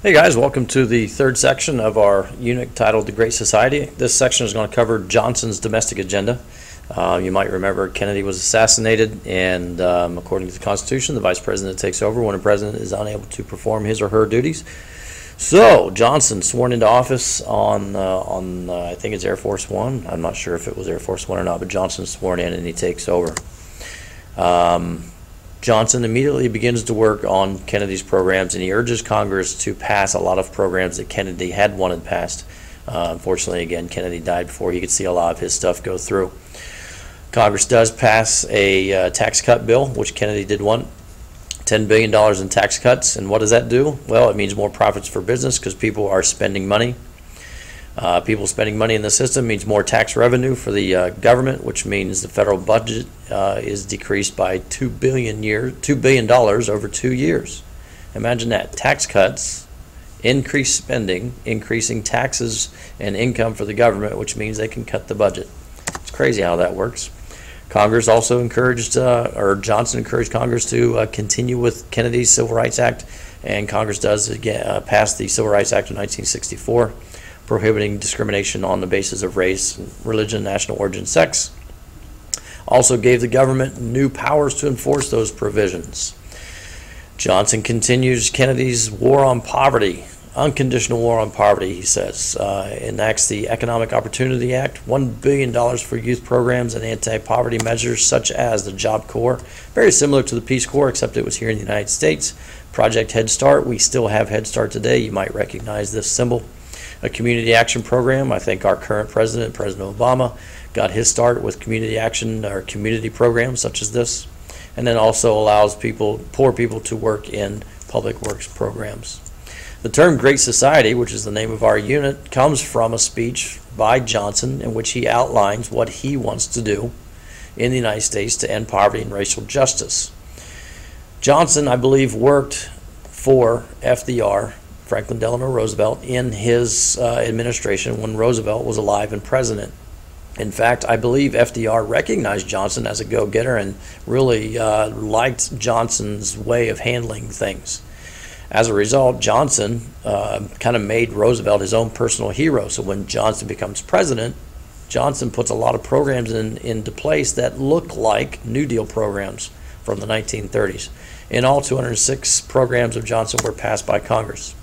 Hey guys, welcome to the third section of our unit titled The Great Society. This section is going to cover Johnson's domestic agenda. You might remember Kennedy was assassinated, and according to the Constitution, the vice president takes over when a president is unable to perform his or her duties. So Johnson sworn into office on I think it's Air Force One. I'm not sure if it was Air Force One or not, but Johnson's sworn in and he takes over. Johnson immediately begins to work on Kennedy's programs, and he urges Congress to pass a lot of programs that Kennedy had wanted passed. Unfortunately, again, Kennedy died before he could see a lot of his stuff go through. Congress does pass a tax cut bill, which Kennedy did want, $10 billion in tax cuts. And what does that do? Well, it means more profits for business because people are spending money. People spending money in the system means more tax revenue for the government, which means the federal budget is decreased by $2 billion over 2 years. Imagine that. Tax cuts, increased spending, increasing taxes and income for the government, which means they can cut the budget. It's crazy how that works. Congress also encouraged, or Johnson encouraged Congress to continue with Kennedy's Civil Rights Act, and Congress does again, pass the Civil Rights Act of 1964. Prohibiting discrimination on the basis of race, religion, national origin, sex. Also gave the government new powers to enforce those provisions. Johnson continues Kennedy's war on poverty, unconditional war on poverty, he says. Enacts the Economic Opportunity Act, $1 billion for youth programs and anti-poverty measures such as the Job Corps, very similar to the Peace Corps except it was here in the United States. Project Headstart, we still have Headstart today, you might recognize this symbol. A community action program. I think our current president, President Obama, got his start with community action or community programs such as this, and then also allows poor people to work in public works programs. The term Great Society, which is the name of our unit, comes from a speech by Johnson in which he outlines what he wants to do in the United States to end poverty and racial justice. Johnson, I believe, worked for FDR, Franklin Delano Roosevelt, in his administration when Roosevelt was alive and president. In fact, I believe FDR recognized Johnson as a go-getter and really liked Johnson's way of handling things. As a result, Johnson kind of made Roosevelt his own personal hero. So when Johnson becomes president, Johnson puts a lot of programs into place that look like New Deal programs from the 1930s. In all, 206 programs of Johnson were passed by Congress.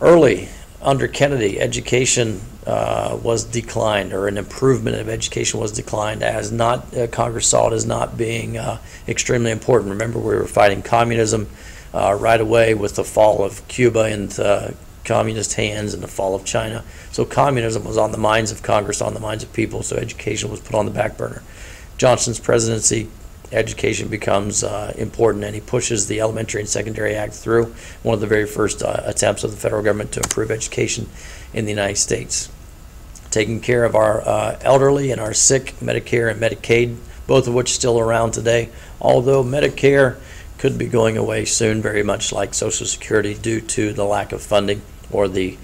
Early, under Kennedy, education was declined, or an improvement of education was declined, as Congress saw it as not being extremely important. Remember, we were fighting communism right away with the fall of Cuba into communist hands and the fall of China. So communism was on the minds of Congress, on the minds of people, so education was put on the back burner. Johnson's presidency, education becomes important, and he pushes the Elementary and Secondary Act through, one of the very first attempts of the federal government to improve education in the United States. Taking care of our elderly and our sick, Medicare and Medicaid, both of which still around today, although Medicare could be going away soon, very much like Social Security, due to the lack of funding or the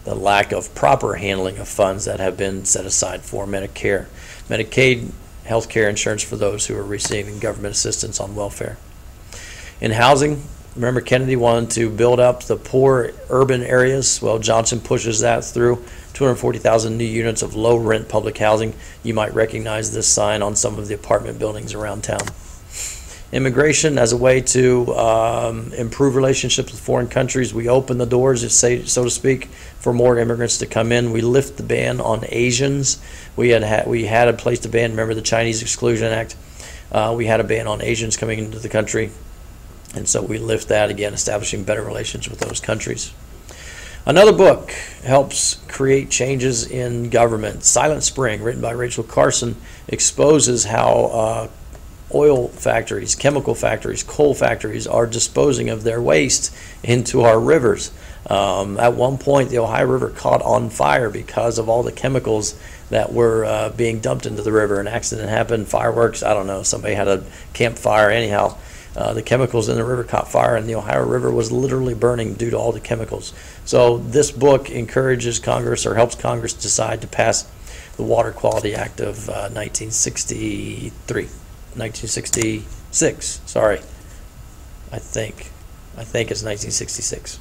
lack of proper handling of funds that have been set aside for Medicare. Medicaid, health care insurance for those who are receiving government assistance on welfare. In housing, remember Kennedy wanted to build up the poor urban areas. Well, Johnson pushes that through, 240,000 new units of low rent public housing. You might recognize this sign on some of the apartment buildings around town. Immigration, as a way to improve relationships with foreign countries, we open the doors, so to speak, for more immigrants to come in. We lift the ban on Asians. We had a place to ban. Remember the Chinese Exclusion Act? We had a ban on Asians coming into the country, and so we lift that again, establishing better relations with those countries. Another book helps create changes in government. Silent Spring, written by Rachel Carson, exposes how oil factories, chemical factories, coal factories are disposing of their waste into our rivers. At one point, the Ohio River caught on fire because of all the chemicals that were being dumped into the river. An accident happened, fireworks, I don't know, somebody had a campfire. Anyhow, the chemicals in the river caught fire, and the Ohio River was literally burning due to all the chemicals. So this book encourages Congress, or helps Congress decide to pass the Water Quality Act of 1966, sorry. I think it's 1966.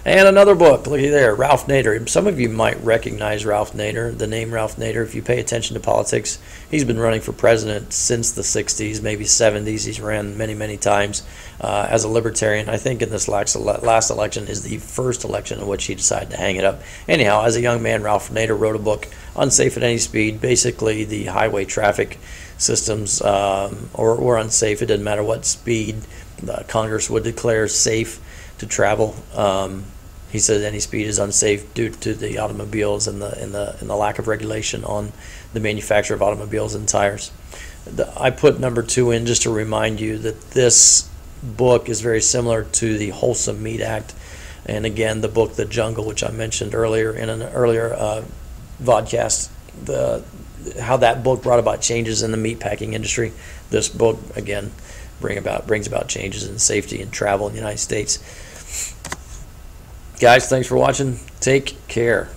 And another book, looky there, Ralph Nader. Some of you might recognize Ralph Nader, the name Ralph Nader, if you pay attention to politics. He's been running for president since the 60s, maybe 70s. He's ran many, many times as a libertarian. I think in this last election is the first election in which he decided to hang it up. Anyhow, as a young man, Ralph Nader wrote a book, Unsafe at Any Speed. Basically, the highway traffic systems were unsafe. It didn't matter what speed Congress would declare safe to travel. He said any speed is unsafe due to the automobiles and the lack of regulation on the manufacture of automobiles and tires. I put number 2 in just to remind you that this book is very similar to the Wholesome Meat Act, and again the book The Jungle, which I mentioned earlier in an earlier vodcast, how that book brought about changes in the meatpacking industry. This book again brings about changes in safety and travel in the United States. Guys, thanks for watching. Take care.